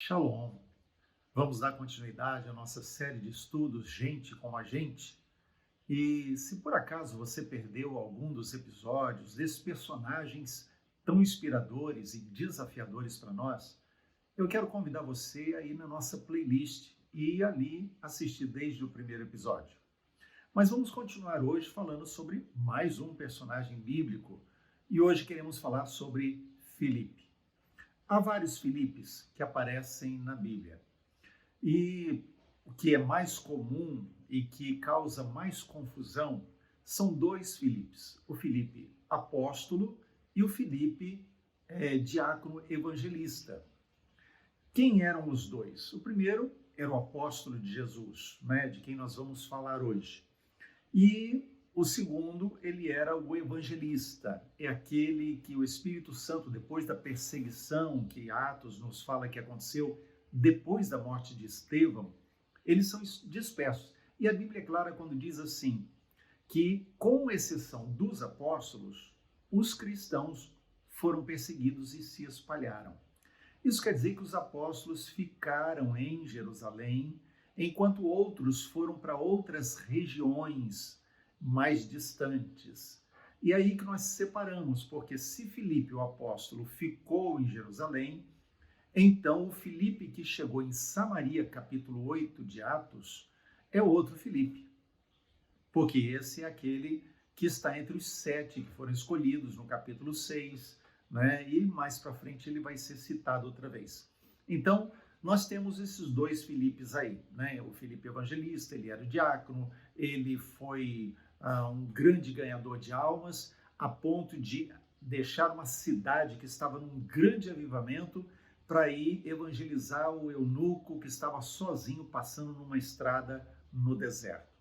Shalom. Vamos dar continuidade à nossa série de estudos Gente como a Gente. E se por acaso você perdeu algum dos episódios desses personagens tão inspiradores e desafiadores para nós, eu quero convidar você a ir na nossa playlist e ali assistir desde o primeiro episódio. Mas vamos continuar hoje falando sobre mais um personagem bíblico e hoje queremos falar sobre Filipe. Há vários Filipes que aparecem na Bíblia e o que é mais comum e que causa mais confusão são dois Filipes, o Filipe apóstolo e o Filipe diácono evangelista. Quem eram os dois? O primeiro era o apóstolo de Jesus, de quem nós vamos falar hoje. E o segundo, ele era o evangelista, é aquele que o Espírito Santo, depois da perseguição que Atos nos fala que aconteceu depois da morte de Estevão, eles são dispersos. E a Bíblia é clara quando diz assim, que com exceção dos apóstolos, os cristãos foram perseguidos e se espalharam. Isso quer dizer que os apóstolos ficaram em Jerusalém, enquanto outros foram para outras regiões mais distantes. E aí que nós separamos, porque se Filipe, o apóstolo, ficou em Jerusalém, então o Filipe que chegou em Samaria, capítulo 8 de Atos, é outro Filipe, porque esse é aquele que está entre os 7 que foram escolhidos no capítulo 6, e mais para frente ele vai ser citado outra vez. Então, nós temos esses dois Filipes aí, o Filipe evangelista, ele era o diácono, ele foi um grande ganhador de almas, a ponto de deixar uma cidade que estava num grande avivamento para ir evangelizar o eunuco que estava sozinho passando numa estrada no deserto.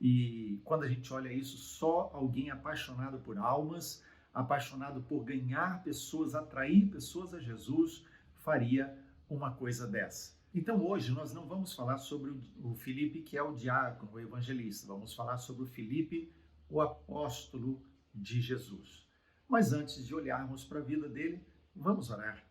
E quando a gente olha isso, só alguém apaixonado por almas, apaixonado por ganhar pessoas, atrair pessoas a Jesus, faria uma coisa dessa. Então hoje nós não vamos falar sobre o Filipe que é o diácono, o evangelista, vamos falar sobre o Filipe, o apóstolo de Jesus. Mas antes de olharmos para a vida dele, vamos orar.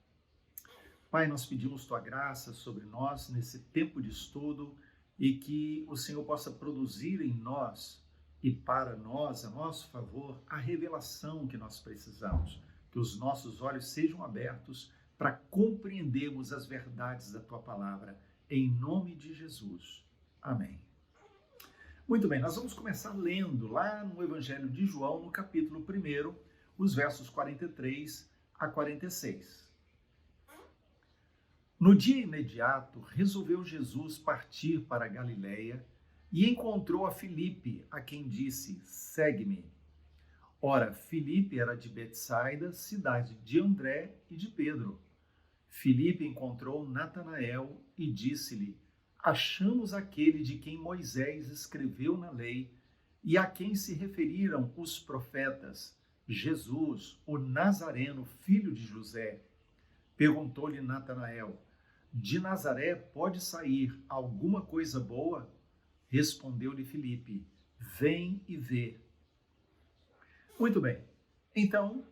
Pai, nós pedimos tua graça sobre nós nesse tempo de estudo e que o Senhor possa produzir em nós e para nós, a nosso favor, a revelação que nós precisamos, que os nossos olhos sejam abertos para compreendermos as verdades da tua palavra, em nome de Jesus. Amém. Muito bem, nós vamos começar lendo lá no Evangelho de João, no capítulo 1, os versos 43 a 46. No dia imediato, resolveu Jesus partir para a Galileia e encontrou a Filipe, a quem disse, segue-me. Ora, Filipe era de Betsaida, cidade de André e de Pedro. Filipe encontrou Natanael e disse-lhe, achamos aquele de quem Moisés escreveu na lei e a quem se referiram os profetas, Jesus, o Nazareno, filho de José. Perguntou-lhe Natanael, de Nazaré pode sair alguma coisa boa? Respondeu-lhe Filipe, vem e vê. Muito bem, então,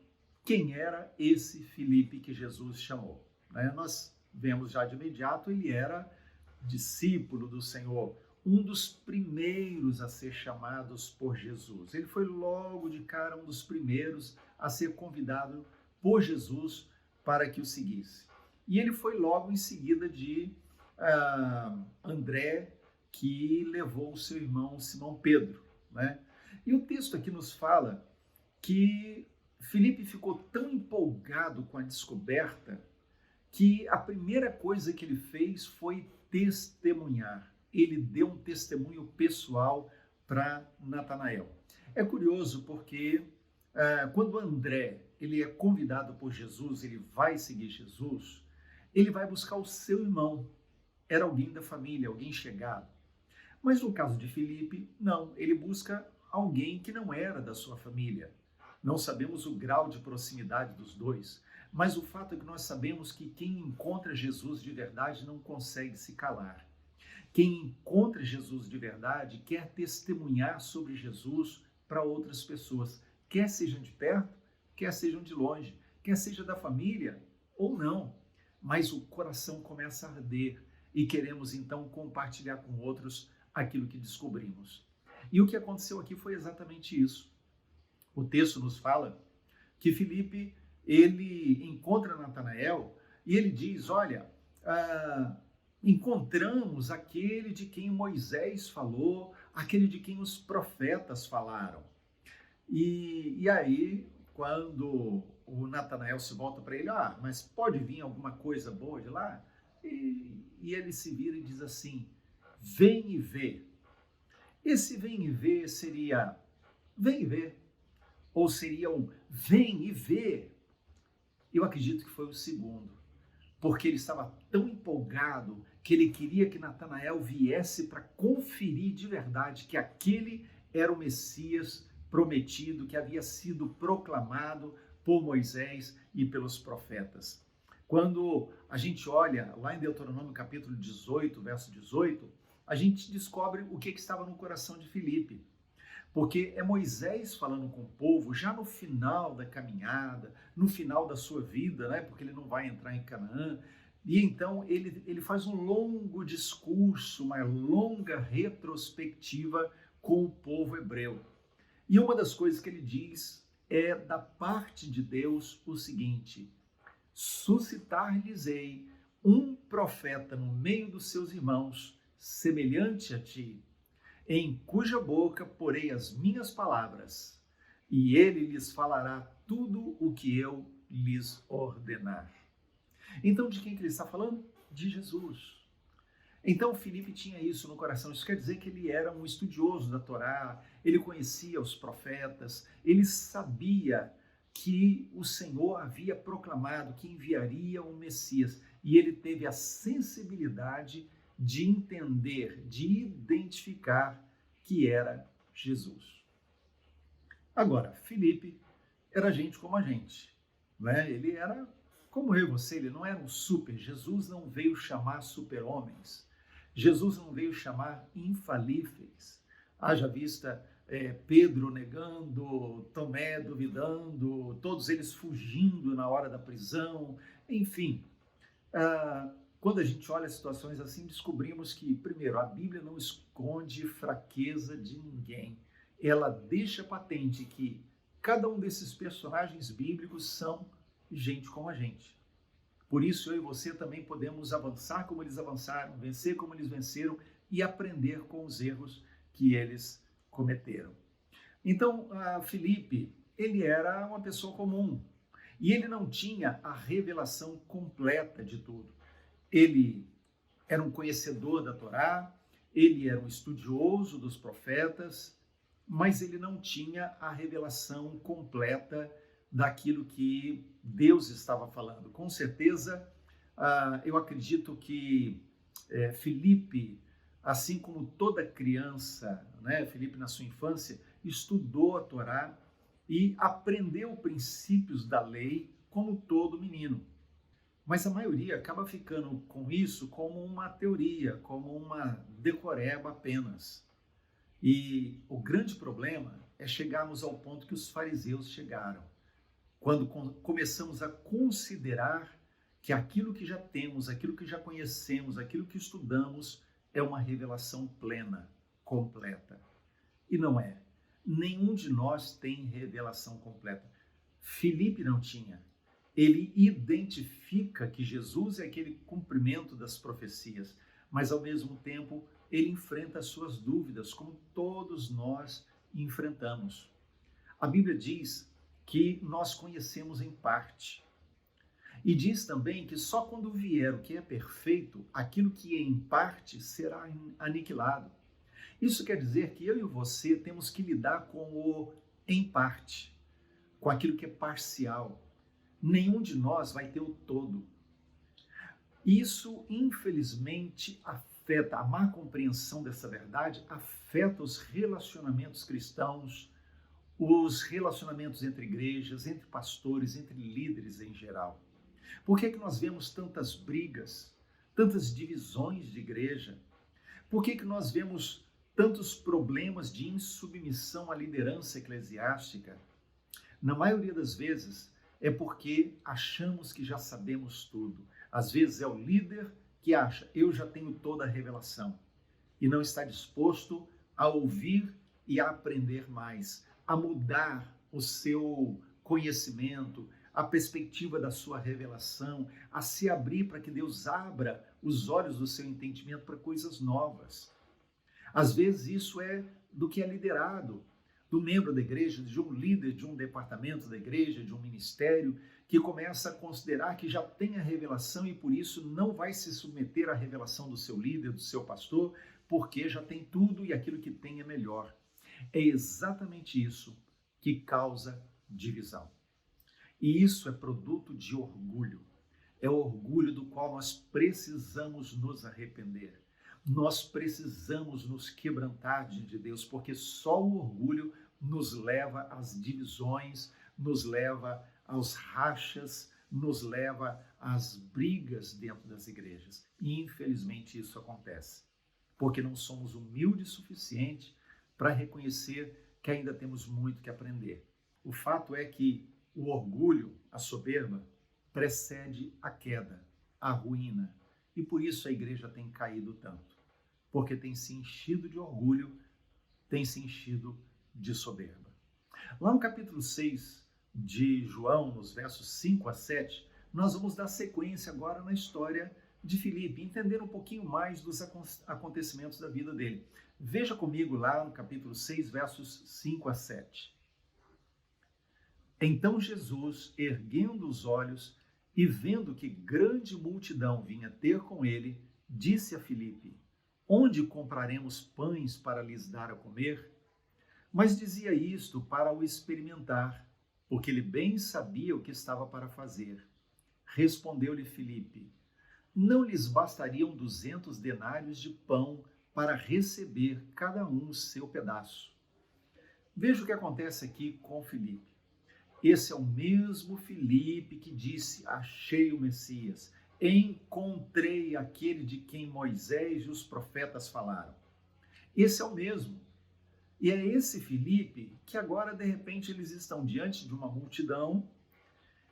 quem era esse Filipe que Jesus chamou? Nós vemos já de imediato, ele era discípulo do Senhor, um dos primeiros a ser chamados por Jesus. Ele foi logo de cara um dos primeiros a ser convidado por Jesus para que o seguisse. E ele foi logo em seguida de André, que levou o seu irmão Simão Pedro. E o texto aqui nos fala que Filipe ficou tão empolgado com a descoberta que a primeira coisa que ele fez foi testemunhar. Ele deu um testemunho pessoal para Natanael. É curioso porque quando André ele é convidado por Jesus, ele vai seguir Jesus, ele vai buscar o seu irmão. Era alguém da família, alguém chegado. Mas no caso de Filipe, não, ele busca alguém que não era da sua família. Não sabemos o grau de proximidade dos dois, mas o fato é que nós sabemos que quem encontra Jesus de verdade não consegue se calar. Quem encontra Jesus de verdade quer testemunhar sobre Jesus para outras pessoas, quer sejam de perto, quer sejam de longe, quer seja da família ou não. mas o coração começa a arder e queremos então compartilhar com outros aquilo que descobrimos. E o que aconteceu aqui foi exatamente isso. O texto nos fala que Filipe, ele encontra Natanael e ele diz, olha, encontramos aquele de quem Moisés falou, aquele de quem os profetas falaram. E aí, quando o Natanael se volta para ele, mas pode vir alguma coisa boa de lá? E ele se vira e diz assim, vem e vê. Esse vem e vê seria, vem e vê, ou seria um vem e vê. Eu acredito que foi o segundo, porque ele estava tão empolgado que ele queria que Natanael viesse para conferir de verdade que aquele era o Messias prometido, que havia sido proclamado por Moisés e pelos profetas. Quando a gente olha lá em Deuteronômio capítulo 18, verso 18, a gente descobre o que estava no coração de Filipe. Porque é Moisés falando com o povo já no final da caminhada, no final da sua vida, né? Porque ele não vai entrar em Canaã. E então ele faz um longo discurso, uma longa retrospectiva com o povo hebreu. E uma das coisas que ele diz é da parte de Deus o seguinte: suscitar-lhes-ei um profeta no meio dos seus irmãos, semelhante a ti, em cuja boca porei as minhas palavras, e ele lhes falará tudo o que eu lhes ordenar. Então, de quem que ele está falando? De Jesus. Então, Filipe tinha isso no coração. Isso quer dizer que ele era um estudioso da Torá, ele conhecia os profetas, ele sabia que o Senhor havia proclamado que enviaria um Messias, e ele teve a sensibilidade de entender, de identificar que era Jesus. Agora, Filipe era gente como a gente, né? Ele era como eu e você, ele não era um super. Jesus não veio chamar super-homens, Jesus não veio chamar infalíveis. Haja vista Pedro negando, Tomé duvidando, todos eles fugindo na hora da prisão, enfim. Quando a gente olha situações assim, descobrimos que, primeiro, a Bíblia não esconde fraqueza de ninguém. Ela deixa patente que cada um desses personagens bíblicos são gente como a gente. Por isso, eu e você também podemos avançar como eles avançaram, vencer como eles venceram e aprender com os erros que eles cometeram. Então, Filipe, ele era uma pessoa comum e ele não tinha a revelação completa de tudo. Ele era um conhecedor da Torá, ele era um estudioso dos profetas, mas ele não tinha a revelação completa daquilo que Deus estava falando. Com certeza, eu acredito que Filipe, assim como toda criança, né, Filipe na sua infância, estudou a Torá e aprendeu princípios da lei como todo menino. Mas a maioria acaba ficando com isso como uma teoria, como uma decoreba apenas. E o grande problema é chegarmos ao ponto que os fariseus chegaram, quando começamos a considerar que aquilo que já temos, aquilo que já conhecemos, aquilo que estudamos é uma revelação plena, completa. E não é. Nenhum de nós tem revelação completa. Filipe não tinha. Ele identifica que Jesus é aquele cumprimento das profecias, mas ao mesmo tempo ele enfrenta as suas dúvidas, como todos nós enfrentamos. A Bíblia diz que nós conhecemos em parte. E diz também que só quando vier o que é perfeito, aquilo que é em parte será aniquilado. Isso quer dizer que eu e você temos que lidar com o em parte, com aquilo que é parcial. Nenhum de nós vai ter o todo. Isso, infelizmente, afeta, a má compreensão dessa verdade afeta os relacionamentos cristãos, os relacionamentos entre igrejas, entre pastores, entre líderes em geral. Por que é que nós vemos tantas brigas, tantas divisões de igreja? Por que é que nós vemos tantos problemas de insubmissão à liderança eclesiástica? Na maioria das vezes, é porque achamos que já sabemos tudo. Às vezes é o líder que acha, eu já tenho toda a revelação, e não está disposto a ouvir e a aprender mais, a mudar o seu conhecimento, a perspectiva da sua revelação, a se abrir para que Deus abra os olhos do seu entendimento para coisas novas. Às vezes isso é do que é liderado, do membro da igreja, de um líder de um departamento da igreja, de um ministério, que começa a considerar que já tem a revelação e por isso não vai se submeter à revelação do seu líder, do seu pastor, porque já tem tudo e aquilo que tem é melhor. É exatamente isso que causa divisão. E isso é produto de orgulho. É o orgulho do qual nós precisamos nos arrepender. Nós precisamos nos quebrantar diante de Deus, porque só o orgulho nos leva às divisões, nos leva aos rachas, nos leva às brigas dentro das igrejas. E infelizmente isso acontece, porque não somos humildes o suficiente para reconhecer que ainda temos muito que aprender. O fato é que o orgulho, a soberba, precede a queda, a ruína. E por isso a igreja tem caído tanto. Porque tem se enchido de orgulho, tem se enchido de soberba. Lá no capítulo 6 de João, nos versos 5 a 7, nós vamos dar sequência agora na história de Filipe, entender um pouquinho mais dos acontecimentos da vida dele. Veja comigo lá no capítulo 6, versos 5 a 7. Então Jesus, erguendo os olhos e vendo que grande multidão vinha ter com ele, disse a Filipe: onde compraremos pães para lhes dar a comer? Mas dizia isto para o experimentar, porque ele bem sabia o que estava para fazer. Respondeu-lhe Filipe: não lhes bastariam 200 denários de pão para receber cada um o seu pedaço? Veja o que acontece aqui com Filipe. Esse é o mesmo Filipe que disse: achei o Messias, encontrei aquele de quem Moisés e os profetas falaram. Esse é o mesmo. E é esse Filipe que agora, de repente, eles estão diante de uma multidão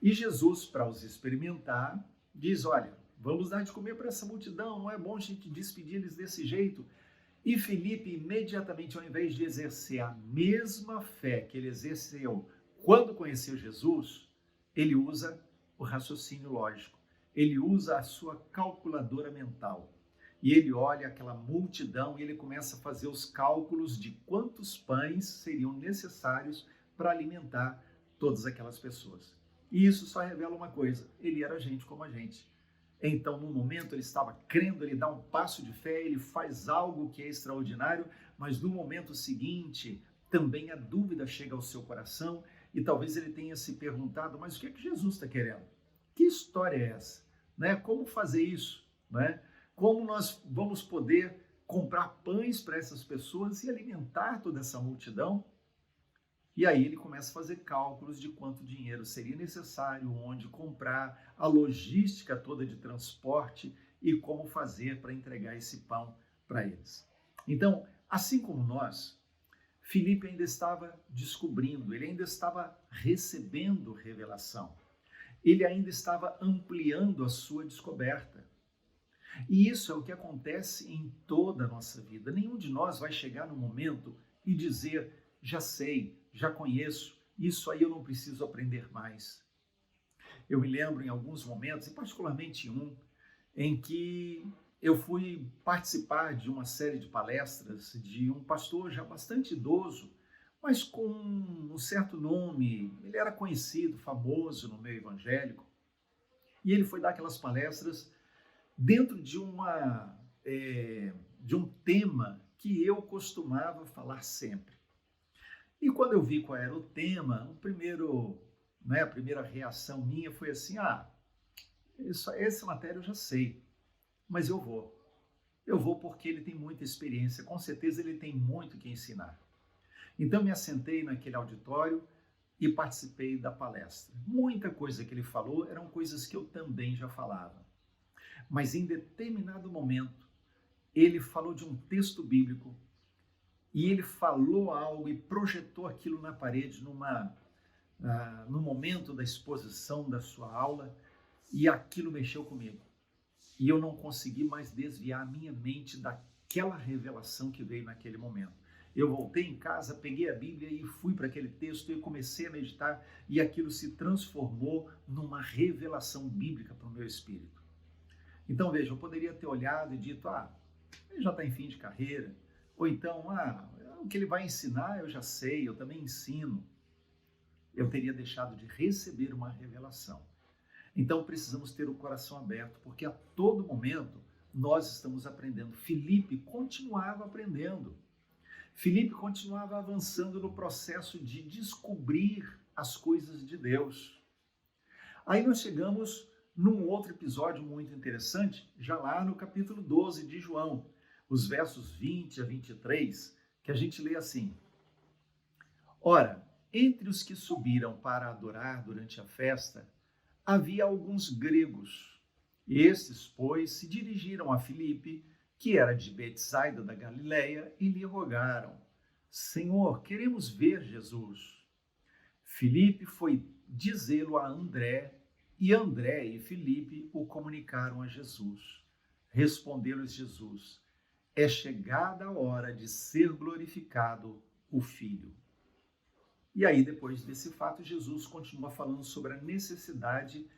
e Jesus, para os experimentar, diz: olha, vamos dar de comer para essa multidão, não é bom a gente despedir eles desse jeito. E Filipe, imediatamente, ao invés de exercer a mesma fé que ele exerceu quando conheceu Jesus, ele usa o raciocínio lógico, ele usa a sua calculadora mental. E ele olha aquela multidão e ele começa a fazer os cálculos de quantos pães seriam necessários para alimentar todas aquelas pessoas. E isso só revela uma coisa: ele era gente como a gente. Então, no momento, ele estava crendo, ele dá um passo de fé, ele faz algo que é extraordinário, mas no momento seguinte, também a dúvida chega ao seu coração e talvez ele tenha se perguntado: mas o que é que Jesus está querendo? Que história é essa? Né? Como fazer isso? Né? Como nós vamos poder comprar pães para essas pessoas e alimentar toda essa multidão? E aí ele começa a fazer cálculos de quanto dinheiro seria necessário, onde comprar, a logística toda de transporte e como fazer para entregar esse pão para eles. Então, assim como nós, Filipe ainda estava descobrindo, ele ainda estava recebendo revelação, ele ainda estava ampliando a sua descoberta. E isso é o que acontece em toda a nossa vida. Nenhum de nós vai chegar no momento e dizer: já sei, já conheço, isso aí eu não preciso aprender mais. Eu me lembro em alguns momentos, e particularmente um, em que eu fui participar de uma série de palestras de um pastor já bastante idoso, mas com um certo nome. Ele era conhecido, famoso no meio evangélico, e ele foi dar aquelas palestras dentro de um tema que eu costumava falar sempre. E quando eu vi qual era o tema, a primeira reação minha foi assim: essa matéria eu já sei, mas eu vou. Eu vou porque ele tem muita experiência, com certeza ele tem muito que ensinar. Então me assentei naquele auditório e participei da palestra. Muita coisa que ele falou eram coisas que eu também já falava. Mas em determinado momento, ele falou de um texto bíblico e ele falou algo e projetou aquilo na parede no momento da exposição da sua aula, e aquilo mexeu comigo. e eu não consegui mais desviar a minha mente daquela revelação que veio naquele momento. Eu voltei em casa, peguei a Bíblia e fui para aquele texto e comecei a meditar e aquilo se transformou numa revelação bíblica para o meu espírito. Então, veja, eu poderia ter olhado e dito, ele já está em fim de carreira, ou então, o que ele vai ensinar eu já sei, eu também ensino. Eu teria deixado de receber uma revelação. Então, precisamos ter o coração aberto, porque a todo momento nós estamos aprendendo. Filipe continuava aprendendo. Filipe continuava avançando no processo de descobrir as coisas de Deus. Aí nós chegamos num outro episódio muito interessante, já lá no capítulo 12 de João, os versos 20 a 23, que a gente lê assim: Ora, entre os que subiram para adorar durante a festa, havia alguns gregos. Estes, pois, se dirigiram a Filipe, que era de Betsaida da Galileia, e lhe rogaram: Senhor, queremos ver Jesus. Filipe foi dizê-lo a André, e André e Filipe o comunicaram a Jesus. Respondeu-lhes Jesus: É chegada a hora de ser glorificado o Filho. E aí, depois desse fato, Jesus continua falando sobre a necessidade,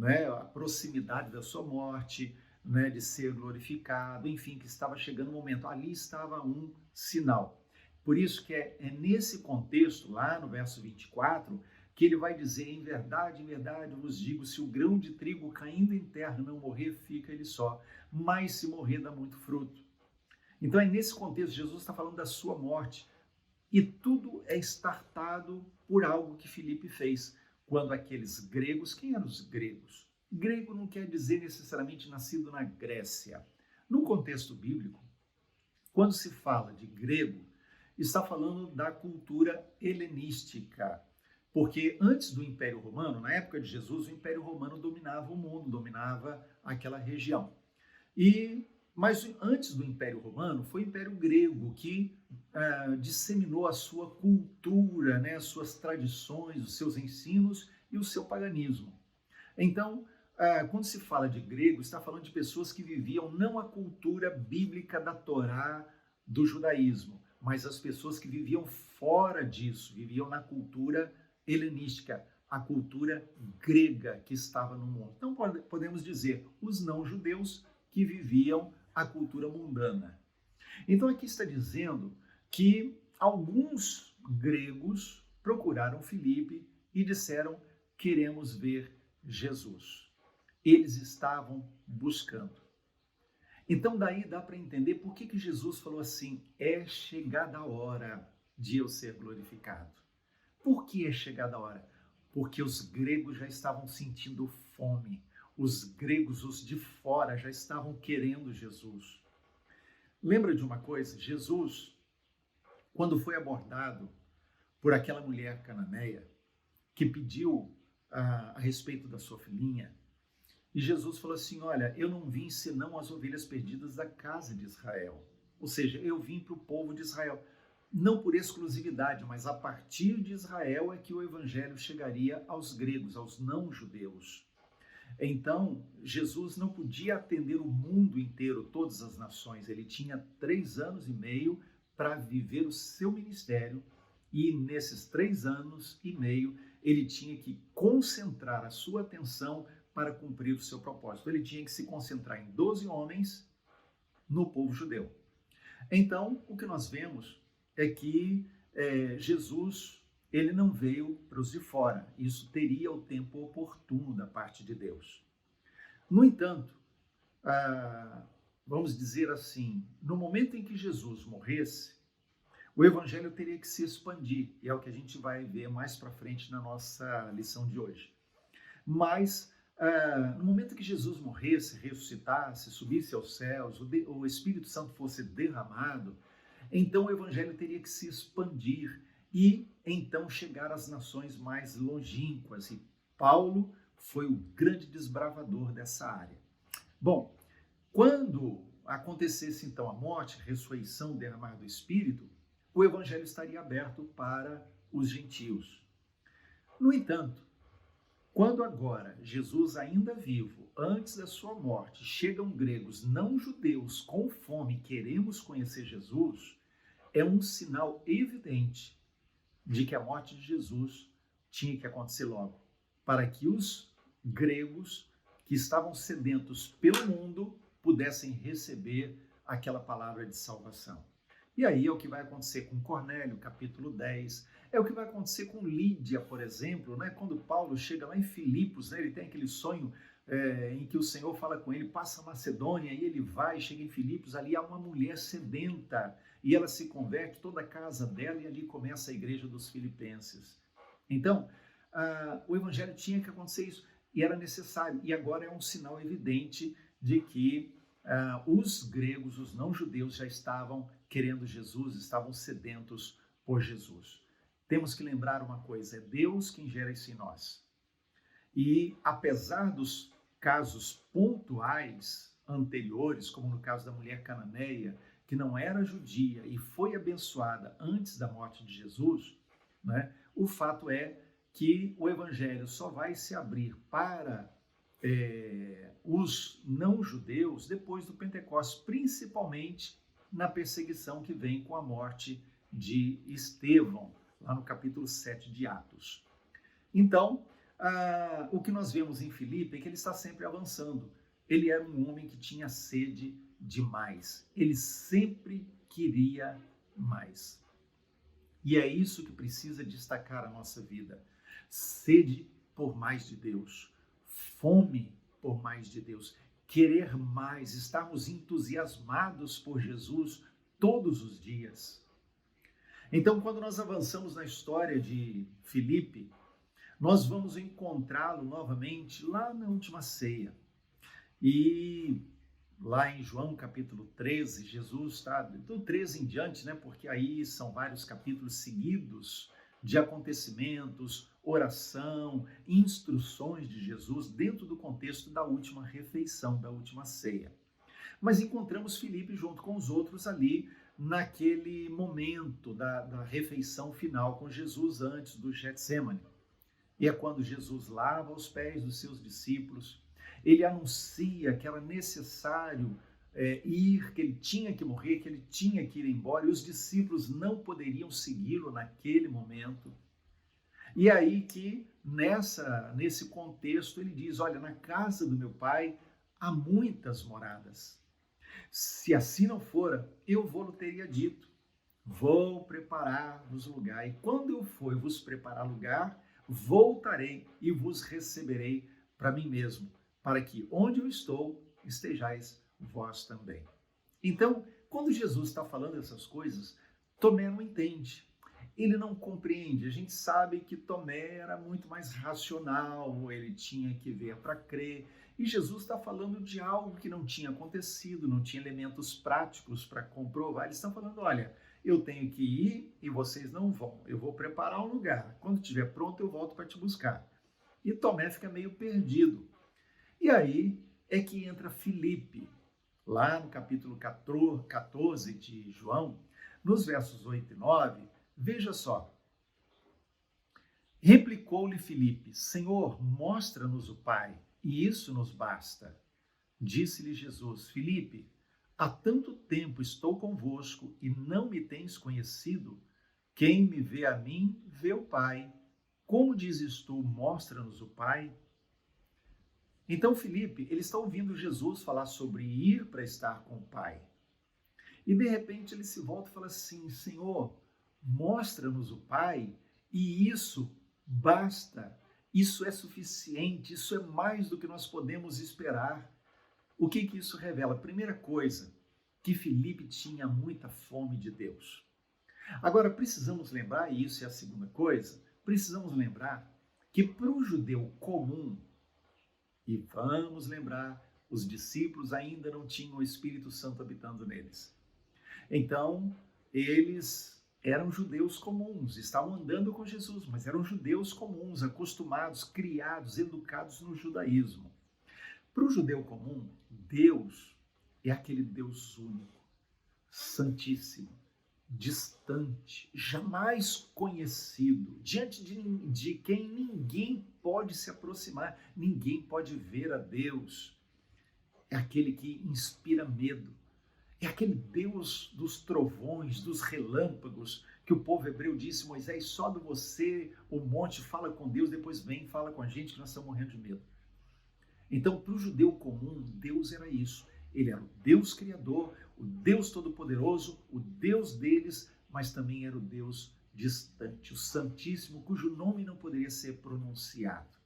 a proximidade da sua morte, de ser glorificado, enfim, que estava chegando o momento. Ali estava um sinal. Por isso que é nesse contexto, lá no verso 24, que ele vai dizer: em verdade, vos digo, se o grão de trigo caindo em terra não morrer, fica ele só, mas se morrer, dá muito fruto. Então é nesse contexto, Jesus está falando da sua morte. E tudo é startado por algo que Filipe fez. Quando aqueles gregos, quem eram os gregos? Grego não quer dizer necessariamente nascido na Grécia. No contexto bíblico, quando se fala de grego, está falando da cultura helenística. Porque antes do Império Romano, na época de Jesus, o Império Romano dominava o mundo, dominava aquela região. Mas antes do Império Romano, foi o Império Grego que disseminou a sua cultura, as suas tradições, os seus ensinos e o seu paganismo. Então, quando se fala de grego, está falando de pessoas que viviam não a cultura bíblica da Torá, do judaísmo, mas as pessoas que viviam fora disso, viviam na cultura helenística, a cultura grega que estava no mundo. Então, podemos dizer, os não-judeus que viviam a cultura mundana. Então aqui está dizendo que alguns gregos procuraram Filipe e disseram: queremos ver Jesus. Eles estavam buscando. Então daí dá para entender por que Jesus falou assim: é chegada a hora de eu ser glorificado. Por que é chegada a hora? Porque os gregos já estavam sentindo fome. Os gregos, os de fora, já estavam querendo Jesus. Lembra de uma coisa? Jesus, quando foi abordado por aquela mulher cananeia, que pediu a respeito da sua filhinha, e Jesus falou assim: olha, eu não vim senão as ovelhas perdidas da casa de Israel. Ou seja, eu vim para o povo de Israel. Não por exclusividade, mas a partir de Israel é que o evangelho chegaria aos gregos, aos não-judeus. Então, Jesus não podia atender o mundo inteiro, todas as nações. Ele tinha 3 anos e meio para viver o seu ministério e nesses 3 anos e meio ele tinha que concentrar a sua atenção para cumprir o seu propósito. Ele tinha que se concentrar em 12 homens no povo judeu. Então, o que nós vemos é que Jesus ele não veio para os de fora. Isso teria o tempo oportuno da parte de Deus. No entanto, vamos dizer assim, no momento em que Jesus morresse, o evangelho teria que se expandir, e é o que a gente vai ver mais para frente na nossa lição de hoje. Mas, no momento que Jesus morresse, ressuscitasse, subisse aos céus, o Espírito Santo fosse derramado, então o evangelho teria que se expandir e então chegar às nações mais longínquas. E Paulo foi o grande desbravador dessa área. Bom, quando acontecesse então a morte, ressurreição, derramar do Espírito, o evangelho estaria aberto para os gentios. No entanto, quando agora Jesus ainda vivo, antes da sua morte, chegam gregos não judeus com fome, queremos conhecer Jesus, é um sinal evidente de que a morte de Jesus tinha que acontecer logo, para que os gregos que estavam sedentos pelo mundo pudessem receber aquela palavra de salvação. E aí é o que vai acontecer com Cornélio, capítulo 10, é o que vai acontecer com Lídia, por exemplo, né? Quando Paulo chega lá em Filipos, né? Ele tem aquele sonho em que o Senhor fala com ele, passa a Macedônia, e ele vai, chega em Filipos, ali há uma mulher sedenta, e ela se converte, toda a casa dela, e ali começa a igreja dos filipenses. Então, o evangelho tinha que acontecer isso, e era necessário, e agora é um sinal evidente de que os gregos, os não-judeus já estavam querendo Jesus, estavam sedentos por Jesus. Temos que lembrar uma coisa, é Deus quem gera isso em nós. E apesar dos casos pontuais anteriores, como no caso da mulher cananeia, que não era judia e foi abençoada antes da morte de Jesus, né, o fato é que o evangelho só vai se abrir para os não-judeus depois do Pentecostes, principalmente na perseguição que vem com a morte de Estevão, lá no capítulo 7 de Atos. Então, o que nós vemos em Filipe é que ele está sempre avançando. Ele era um homem que tinha sede demais. Ele sempre queria mais. E é isso que precisa destacar a nossa vida. Sede por mais de Deus. Fome por mais de Deus. Querer mais, estarmos entusiasmados por Jesus todos os dias. Então, quando nós avançamos na história de Filipe, nós vamos encontrá-lo novamente lá na última ceia. E lá em João capítulo 13, Jesus está do 13 em diante, né? Porque aí são vários capítulos seguidos de acontecimentos, oração, instruções de Jesus dentro do contexto da última refeição, da última ceia. Mas encontramos Filipe junto com os outros ali naquele momento da refeição final com Jesus antes do Getsêmani. E é quando Jesus lava os pés dos seus discípulos, ele anuncia que era necessário ir, que ele tinha que morrer, que ele tinha que ir embora, e os discípulos não poderiam segui-lo naquele momento. E aí que, nesse contexto, ele diz, olha, na casa do meu pai há muitas moradas. Se assim não fora, eu vou-lhe teria dito, vou preparar-vos lugar, e quando eu for vos preparar lugar, voltarei e vos receberei para mim mesmo, para que onde eu estou, estejais vós também. Então, quando Jesus está falando essas coisas, Tomé não entende. Ele não compreende. A gente sabe que Tomé era muito mais racional, ele tinha que ver para crer. E Jesus está falando de algo que não tinha acontecido, não tinha elementos práticos para comprovar. Eles estão falando, olha, eu tenho que ir e vocês não vão. Eu vou preparar um lugar. Quando estiver pronto, eu volto para te buscar. E Tomé fica meio perdido. E aí é que entra Filipe, lá no capítulo 14 de João, nos versos 8 e 9, veja só. Replicou-lhe Filipe, Senhor, mostra-nos o Pai, e isso nos basta. Disse-lhe Jesus, Filipe, há tanto tempo estou convosco e não me tens conhecido? Quem me vê a mim, vê o Pai. Como dizes tu, mostra-nos o Pai? Então Filipe, ele está ouvindo Jesus falar sobre ir para estar com o Pai. E de repente ele se volta e fala assim, Senhor, mostra-nos o Pai, e isso basta, isso é suficiente, isso é mais do que nós podemos esperar. O que isso revela? Primeira coisa, que Filipe tinha muita fome de Deus. Agora, precisamos lembrar, e isso é a segunda coisa, precisamos lembrar que para o judeu comum, e vamos lembrar, os discípulos ainda não tinham o Espírito Santo habitando neles. Então, eles eram judeus comuns, estavam andando com Jesus, mas eram judeus comuns, acostumados, criados, educados no judaísmo. Para o judeu comum, Deus é aquele Deus único, santíssimo, distante, jamais conhecido, diante de quem ninguém pode se aproximar, ninguém pode ver a Deus. É aquele que inspira medo, é aquele Deus dos trovões, dos relâmpagos, que o povo hebreu disse: Moisés, só de você o monte fala com Deus, depois vem e fala com a gente que nós estamos morrendo de medo. Então, para o judeu comum, Deus era isso. Ele era o Deus Criador, o Deus Todo-Poderoso, o Deus deles, mas também era o Deus distante, o Santíssimo, cujo nome não poderia ser pronunciado.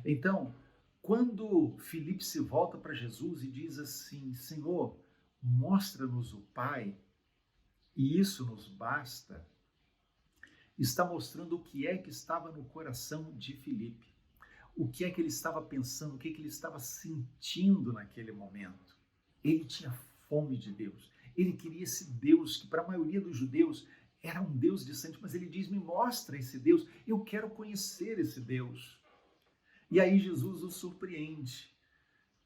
Então, quando Filipe se volta para Jesus e diz assim: Senhor, mostra-nos o Pai, e isso nos basta, está mostrando o que é que estava no coração de Filipe. O que é que ele estava pensando, o que é que ele estava sentindo naquele momento. Ele tinha fome de Deus. Ele queria esse Deus que para a maioria dos judeus era um Deus distante, mas ele diz: me mostra esse Deus, eu quero conhecer esse Deus. E aí Jesus o surpreende,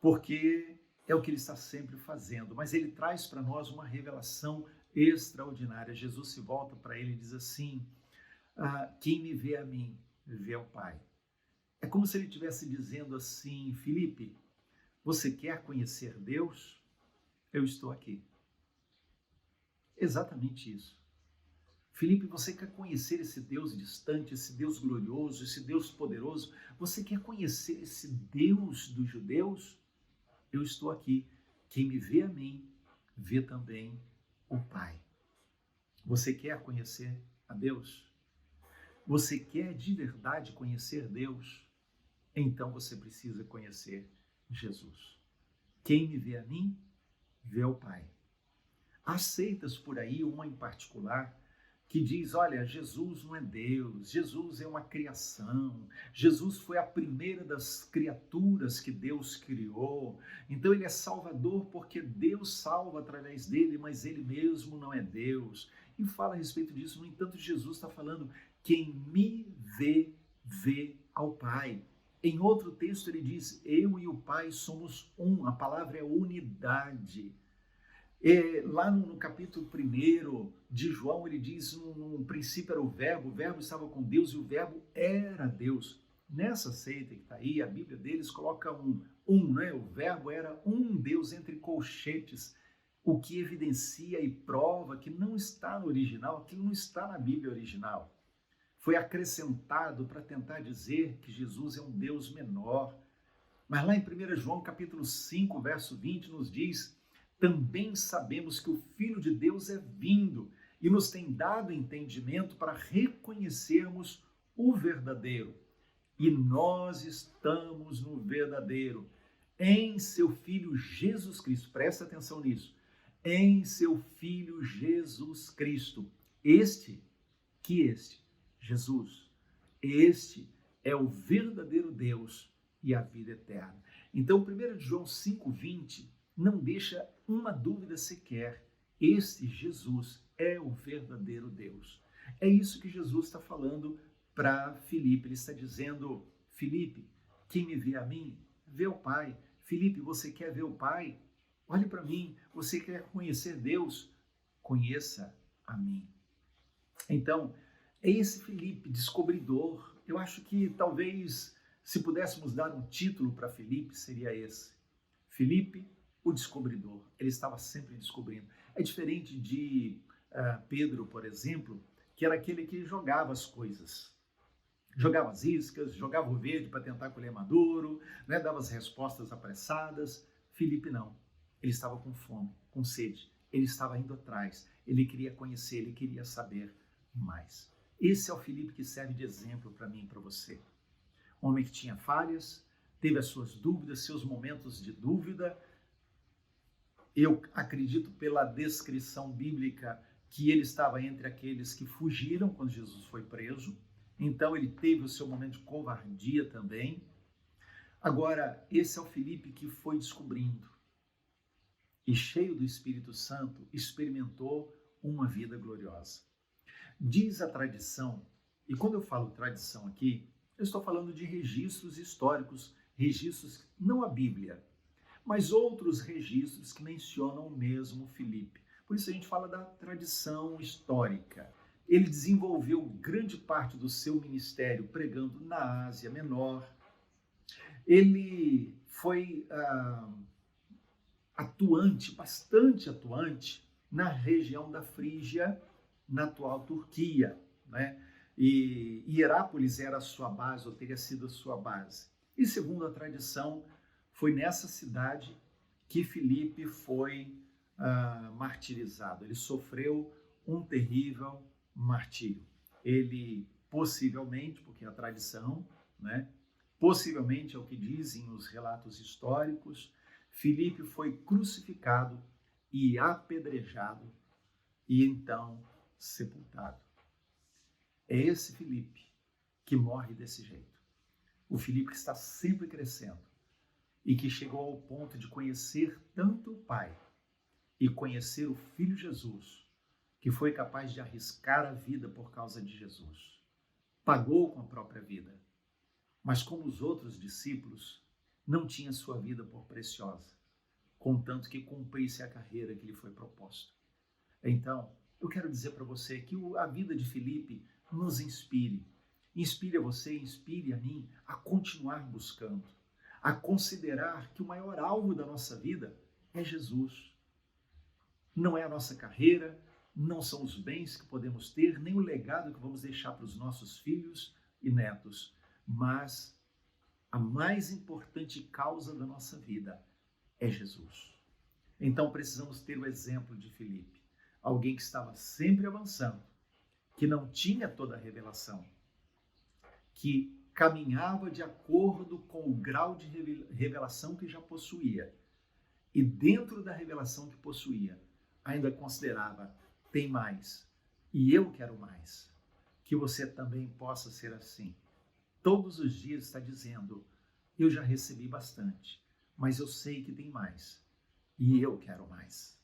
porque é o que ele está sempre fazendo, mas ele traz para nós uma revelação extraordinária. Jesus se volta para ele e diz assim: quem me vê a mim, vê ao Pai. É como se ele estivesse dizendo assim: Filipe, você quer conhecer Deus? Eu estou aqui. Exatamente isso. Filipe, você quer conhecer esse Deus distante, esse Deus glorioso, esse Deus poderoso? Você quer conhecer esse Deus dos judeus? Eu estou aqui. Quem me vê a mim, vê também o Pai. Você quer conhecer a Deus? Você quer de verdade conhecer Deus? Então você precisa conhecer Jesus. Quem me vê a mim, vê ao Pai. Há seitas por aí, uma em particular, que diz: olha, Jesus não é Deus, Jesus é uma criação, Jesus foi a primeira das criaturas que Deus criou, então ele é salvador porque Deus salva através dele, mas ele mesmo não é Deus. E fala a respeito disso. No entanto, Jesus está falando: quem me vê, vê ao Pai. Em outro texto ele diz: eu e o Pai somos um. A palavra é unidade. Lá no capítulo 1 de João, ele diz: no princípio era o verbo estava com Deus e o verbo era Deus. Nessa seita que está aí, a Bíblia deles coloca né? O verbo era um Deus entre colchetes, o que evidencia e prova que não está no original, aquilo não está na Bíblia original. Foi acrescentado para tentar dizer que Jesus é um Deus menor. Mas lá em 1 João capítulo 5, verso 20, nos diz: também sabemos que o Filho de Deus é vindo e nos tem dado entendimento para reconhecermos o verdadeiro. E nós estamos no verdadeiro, em seu Filho Jesus Cristo. Presta atenção nisso. Em seu Filho Jesus Cristo. Este, Jesus, este é o verdadeiro Deus e a vida eterna. Então, 1 João 5,20 não deixa uma dúvida sequer. Este Jesus é o verdadeiro Deus. É isso que Jesus está falando para Filipe. Ele está dizendo: Filipe, quem me vê a mim, vê o Pai. Filipe, você quer ver o Pai? Olhe para mim. Você quer conhecer Deus? Conheça a mim. Então, é esse Filipe descobridor. Eu acho que talvez, se pudéssemos dar um título para Filipe, seria esse: Filipe, o descobridor. Ele estava sempre descobrindo. É diferente de Pedro, por exemplo, que era aquele que jogava as coisas. Jogava as iscas, jogava o verde para tentar colher maduro, né? Dava as respostas apressadas. Filipe não. Ele estava com fome, com sede. Ele estava indo atrás. Ele queria conhecer, ele queria saber mais. Esse é o Filipe que serve de exemplo para mim e para você. Um homem que tinha falhas, teve as suas dúvidas, seus momentos de dúvida. Eu acredito, pela descrição bíblica, que ele estava entre aqueles que fugiram quando Jesus foi preso. Então ele teve o seu momento de covardia também. Agora, esse é o Filipe que foi descobrindo e, cheio do Espírito Santo, experimentou uma vida gloriosa. Diz a tradição, e quando eu falo tradição aqui, eu estou falando de registros históricos, registros, não a Bíblia, mas outros registros que mencionam o mesmo Filipe. Por isso a gente fala da tradição histórica. Ele desenvolveu grande parte do seu ministério pregando na Ásia Menor. Ele foi atuante, bastante atuante, na região da Frígia, na atual Turquia, né? E Hierápolis era a sua base, ou teria sido a sua base. E segundo a tradição, foi nessa cidade que Filipe foi martirizado. Ele sofreu um terrível martírio. Ele possivelmente, porque é a tradição, né? Possivelmente é o que dizem os relatos históricos, Filipe foi crucificado e apedrejado e então sepultado. É esse Filipe que morre desse jeito. O Filipe que está sempre crescendo e que chegou ao ponto de conhecer tanto o Pai e conhecer o Filho Jesus, que foi capaz de arriscar a vida por causa de Jesus. Pagou com a própria vida, mas como os outros discípulos, não tinha sua vida por preciosa, contanto que cumprisse a carreira que lhe foi proposta. Então, eu quero dizer para você que a vida de Filipe nos inspire. Inspire a você, inspire a mim a continuar buscando, a considerar que o maior alvo da nossa vida é Jesus. Não é a nossa carreira, não são os bens que podemos ter, nem o legado que vamos deixar para os nossos filhos e netos, mas a mais importante causa da nossa vida é Jesus. Então precisamos ter o exemplo de Filipe, alguém que estava sempre avançando, que não tinha toda a revelação, que caminhava de acordo com o grau de revelação que já possuía. E dentro da revelação que possuía, ainda considerava, tem mais, e eu quero mais. Que você também possa ser assim. Todos os dias está dizendo, eu já recebi bastante, mas eu sei que tem mais, e eu quero mais.